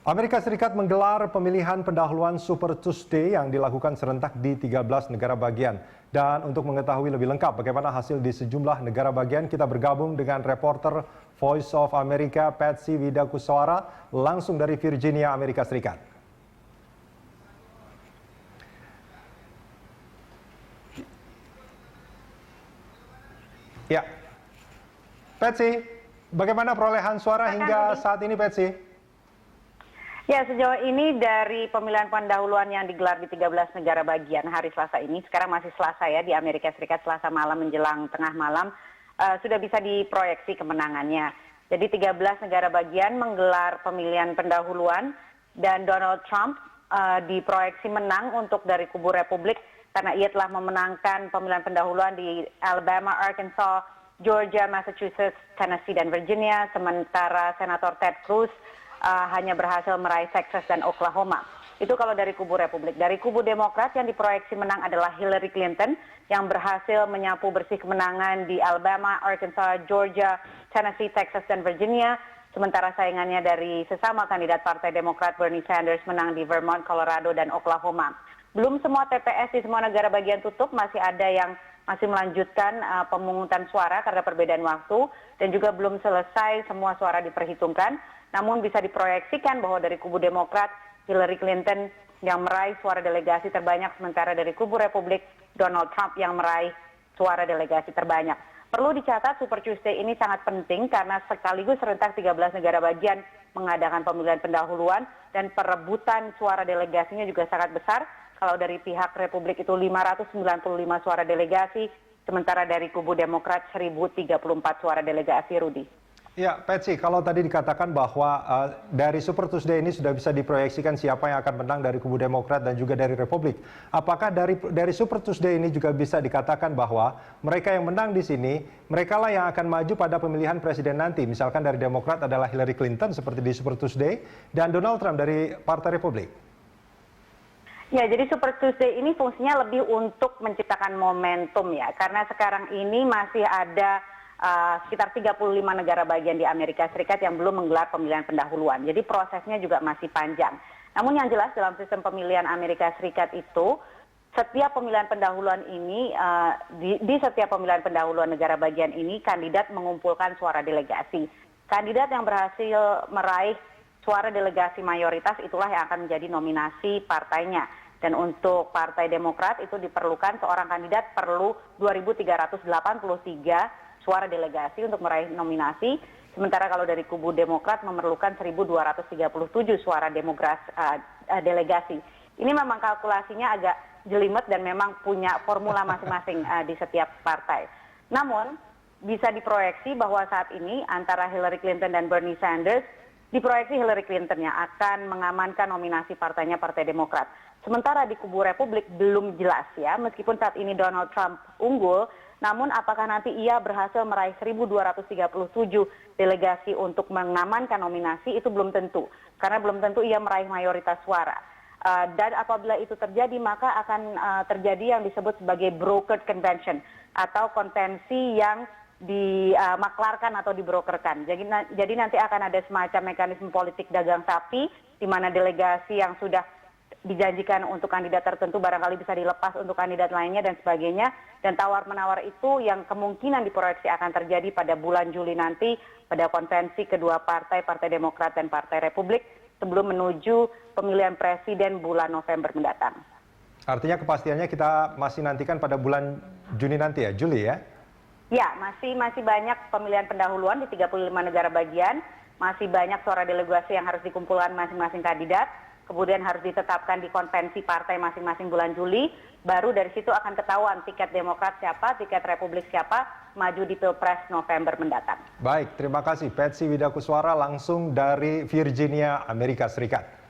Amerika Serikat menggelar pemilihan pendahuluan Super Tuesday yang dilakukan serentak di 13 negara bagian. Dan untuk mengetahui lebih lengkap bagaimana hasil di sejumlah negara bagian, kita bergabung dengan reporter Voice of America Patsy Widakuswara langsung dari Virginia, Amerika Serikat. Ya, Patsy, bagaimana perolehan suara hingga saat ini, Patsy? Ya, sejauh ini dari pemilihan pendahuluan yang digelar di 13 negara bagian hari Selasa ini, sekarang masih Selasa ya di Amerika Serikat, Selasa malam menjelang tengah malam, sudah bisa diproyeksi kemenangannya. Jadi 13 negara bagian menggelar pemilihan pendahuluan dan Donald Trump diproyeksi menang untuk dari kubu Republik karena ia telah memenangkan pemilihan pendahuluan di Alabama, Arkansas, Georgia, Massachusetts, Tennessee, dan Virginia, sementara Senator Ted Cruz hanya berhasil meraih Texas dan Oklahoma. Itu kalau dari kubu Republik. Dari kubu Demokrat yang diproyeksi menang adalah Hillary Clinton yang berhasil menyapu bersih kemenangan di Alabama, Arkansas, Georgia, Tennessee, Texas, dan Virginia. Sementara saingannya dari sesama kandidat Partai Demokrat Bernie Sanders menang di Vermont, Colorado, dan Oklahoma. Belum semua TPS di semua negara bagian tutup, masih ada yang masih melanjutkan pemungutan suara karena perbedaan waktu dan juga belum selesai semua suara diperhitungkan. Namun bisa diproyeksikan bahwa dari kubu Demokrat, Hillary Clinton yang meraih suara delegasi terbanyak, sementara dari kubu Republik, Donald Trump yang meraih suara delegasi terbanyak. Perlu dicatat Super Tuesday ini sangat penting karena sekaligus serentak 13 negara bagian mengadakan pemilihan pendahuluan dan perebutan suara delegasinya juga sangat besar. Kalau dari pihak Republik itu 595 suara delegasi, sementara dari kubu Demokrat 1034 suara delegasi, Rudi. Ya, Patsy, kalau tadi dikatakan bahwa dari Super Tuesday ini sudah bisa diproyeksikan siapa yang akan menang dari kubu Demokrat dan juga dari Republik. Apakah dari Super Tuesday ini juga bisa dikatakan bahwa mereka yang menang di sini, mereka lah yang akan maju pada pemilihan presiden nanti? Misalkan dari Demokrat adalah Hillary Clinton seperti di Super Tuesday dan Donald Trump dari Partai Republik. Ya, jadi Super Tuesday ini fungsinya lebih untuk menciptakan momentum ya, karena sekarang ini masih ada sekitar 35 negara bagian di Amerika Serikat yang belum menggelar pemilihan pendahuluan. Jadi prosesnya juga masih panjang. Namun yang jelas dalam sistem pemilihan Amerika Serikat itu, setiap pemilihan pendahuluan ini, di setiap pemilihan pendahuluan negara bagian ini, kandidat mengumpulkan suara delegasi. Kandidat yang berhasil meraih suara delegasi mayoritas itulah yang akan menjadi nominasi partainya. Dan untuk Partai Demokrat itu diperlukan seorang kandidat perlu 2.383 suara delegasi untuk meraih nominasi, sementara kalau dari kubu Demokrat memerlukan 1.237 suara delegasi. Ini memang kalkulasinya agak jelimet dan memang punya formula masing-masing di setiap partai. Namun bisa diproyeksi bahwa saat ini antara Hillary Clinton dan Bernie Sanders, diproyeksi Hillary Clinton yang akan mengamankan nominasi partainya Partai Demokrat. Sementara di kubu Republik belum jelas ya, meskipun saat ini Donald Trump unggul, namun apakah nanti ia berhasil meraih 1.237 delegasi untuk mengamankan nominasi itu belum tentu. Karena belum tentu ia meraih mayoritas suara. Dan apabila itu terjadi maka akan terjadi yang disebut sebagai brokered convention atau konvensi yang dimaklarkan atau dibrokerkan. Jadi nanti akan ada semacam mekanisme politik dagang sapi di mana delegasi yang sudah dijanjikan untuk kandidat tertentu barangkali bisa dilepas untuk kandidat lainnya dan sebagainya, dan tawar-menawar itu yang kemungkinan diproyeksi akan terjadi pada bulan Juli nanti pada konvensi kedua partai, Partai Demokrat dan Partai Republik sebelum menuju pemilihan presiden bulan November mendatang. Artinya kepastiannya kita masih nantikan pada bulan Juni nanti ya, Juli ya? Ya, masih banyak pemilihan pendahuluan di 35 negara bagian, masih banyak suara delegasi yang harus dikumpulkan masing-masing kandidat. Kemudian harus ditetapkan di konvensi partai masing-masing bulan Juli, baru dari situ akan ketahuan tiket Demokrat siapa, tiket Republik siapa, maju di Pilpres November mendatang. Baik, terima kasih Patsy Widakuswara langsung dari Virginia, Amerika Serikat.